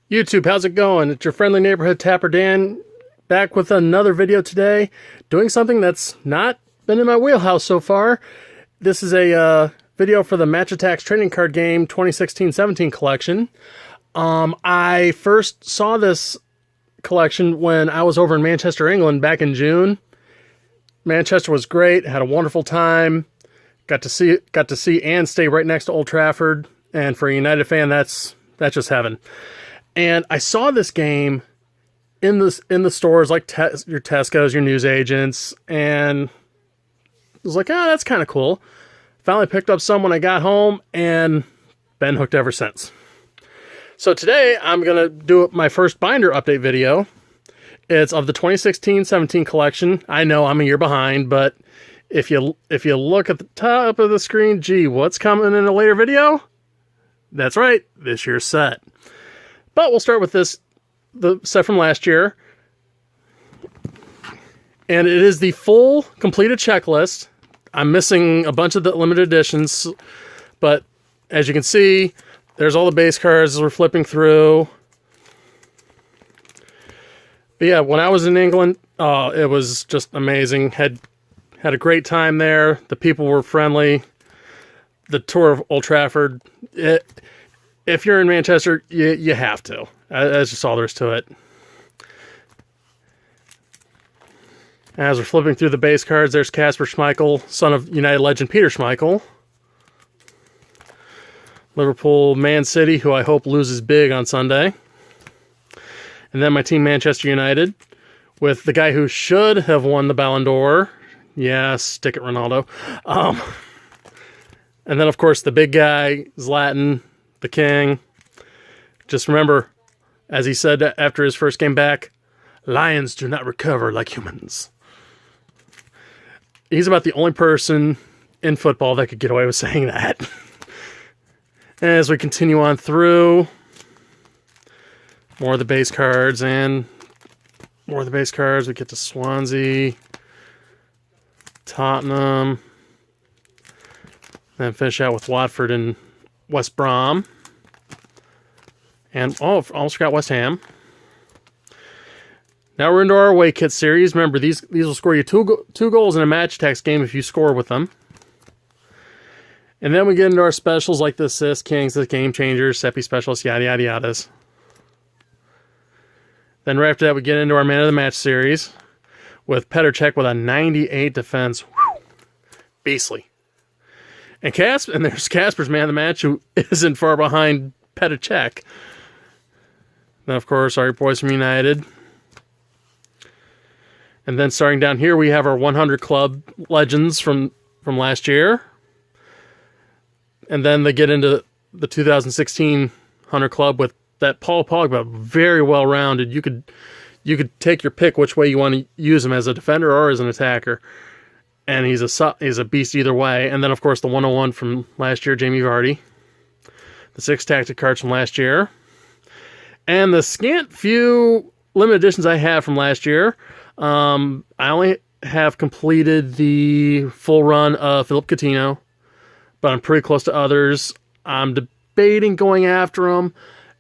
YouTube, how's it going? It's your friendly neighborhood tapper Dan, back with another video today, doing something that's not been in my wheelhouse so far. This is a video for the Match Attax trading card game 2016-17 collection. I first saw this collection when I was over in Manchester, England back in June. Manchester was great, had a wonderful time. Got to see and stay right next to Old Trafford, and for a United fan, that's just heaven. And I saw this game in the stores like your Tesco's, your newsagents, and I was like, that's kind of cool. Finally picked up some when I got home, and been hooked ever since. So today I'm gonna do my first binder update video. It's of the 2016-17 collection. I know I'm a year behind, but if you look at the top of the screen, gee, what's coming in a later video? That's right, this year's set. But we'll start with the set from last year. And it is the full completed checklist. I'm missing a bunch of the limited editions, but as you can see, there's all the base cards as we're flipping through. But yeah, when I was in England, it was just amazing. Had a great time there. The people were friendly. The tour of Old Trafford, if you're in Manchester, you have to. That's just all there is to it. As we're flipping through the base cards, there's Kasper Schmeichel, son of United legend Peter Schmeichel. Liverpool, Man City, who I hope loses big on Sunday. And then my team, Manchester United, with the guy who should have won the Ballon d'Or. Yeah, stick it, Ronaldo. And then, of course, the big guy, Zlatan, the king. Just remember, as he said after his first game back, lions do not recover like humans. He's about the only person in football that could get away with saying that. As we continue on through, more of the base cards and more of the base cards. We get to Swansea, Tottenham, then finish out with Watford and West Brom. And, almost forgot West Ham. Now we're into our away kit series. Remember, these will score you two goals in a Match Attax game if you score with them. And then we get into our specials like the Assist Kings, the Game Changers, Seppi Specialists, yada, yada, yadas. Then right after that, we get into our Man of the Match series with Petr Cech with a 98 defense. Whew. Beastly. And there's Kasper's Man of the Match, who isn't far behind Petr Cech. Then, of course, our boys from United. And then starting down here, we have our 100 Club Legends from last year. And then they get into the 2016 100 Club with that Paul Pogba, very well-rounded. You could take your pick which way you want to use him, as a defender or as an attacker. And he's a beast either way. And then, of course, the 101 from last year, Jamie Vardy. The 6 tactic cards from last year. And the scant few limited editions I have from last year. I only have completed the full run of Philip Coutinho, but I'm pretty close to others. I'm debating going after him.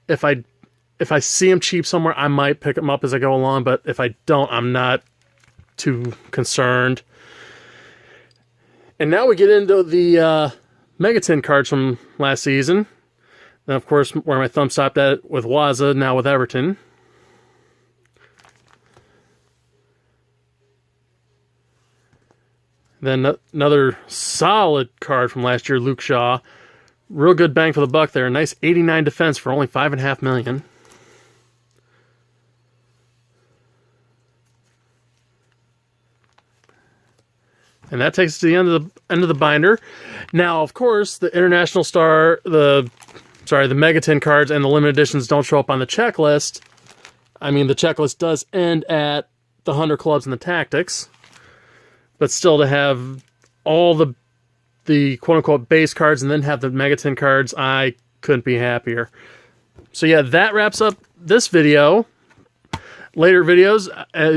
If I see him cheap somewhere, I might pick him up as I go along, but if I don't, I'm not too concerned. And now we get into the Megatin cards from last season. Then, of course, where my thumb stopped at with Waza, now with Everton. Then another solid card from last year, Luke Shaw. Real good bang for the buck there. Nice 89 defense for only $5.5 million. And that takes us to the end of the binder. Now, of course, the international star, the Megatin cards and the limited editions don't show up on the checklist. I mean, the checklist does end at the 100 clubs and the tactics. But still, to have all the quote-unquote base cards and then have the Megatin cards, I couldn't be happier. So yeah, that wraps up this video. Later videos,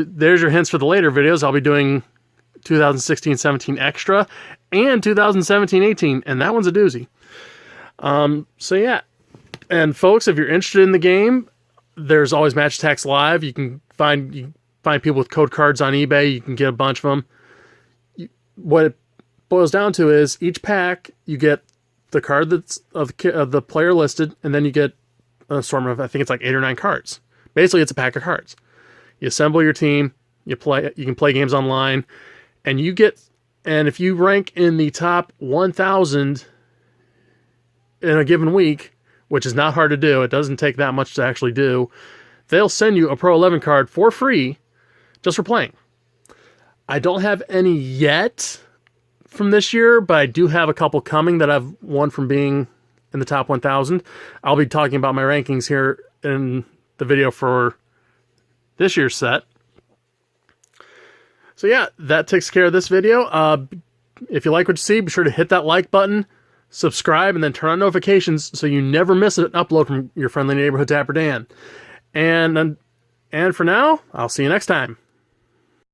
there's your hints for the later videos. I'll be doing 2016-17 Extra and 2017-18, and that one's a doozy. So yeah. And folks, if you're interested in the game, There's always Match Attax Live. You can find people with code cards on eBay. You can get a bunch of them. What it boils down to is each pack you get the card that's of the player listed, and then you get an assortment of, I think it's like 8 or 9 cards. Basically, it's a pack of cards. You assemble your team. You can play games online, and if you rank in the top 1,000 in a given week, which is not hard to do, it doesn't take that much to actually do, they'll send you a Pro 11 card for free just for playing. I don't have any yet from this year, but I do have a couple coming that I've won from being in the top 1,000. I'll be talking about my rankings here in the video for this year's set. So yeah, that takes care of this video. If you like what you see, be sure to hit that like button, subscribe, and then turn on notifications so you never miss an upload from your friendly neighborhood Tapper Dan. And for now, I'll see you next time.